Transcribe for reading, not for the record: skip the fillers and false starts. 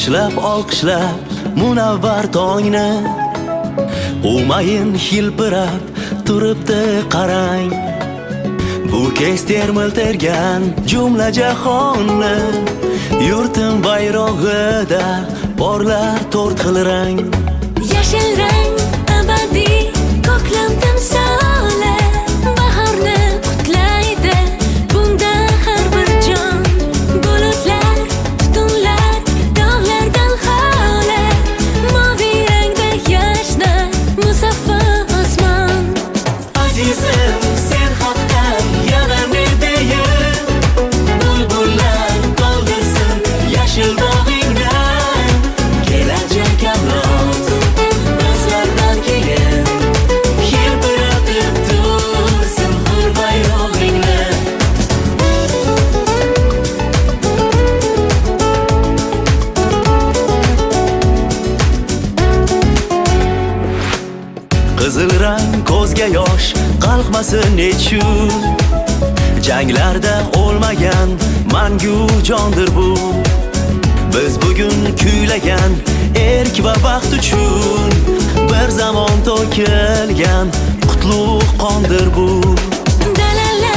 Ushlab olqishlab munavvar tongni, umayin hilpirab turibdi qarang. Bu kez termiltirgan jumla jahonni, yurtim bayrog'ida porlar to'rt xil rang. Yashil rang abadiy ko'klam timsoli, bahorni qutlaydi bunda har bir jon. Bulutlar, tutunlar, dog'lardan xoli, moviy rangda yashnar musaffo osmon. Azizim, sen haqdan yana ne deyim? Bulbullar qoldirsin yashil bog'ingdan, kelajak avlod bizlardan keyin hilpiratib tursin hur bayrog'ingni. Qizil rang ko'zga yosh qalqmasin nechun, janglarda o'lmagan mangu jondir bu. Biz bugun kuylagan erk va baxt uchun bir zamon to'kilgan qutlug' qondir bu. Dalalar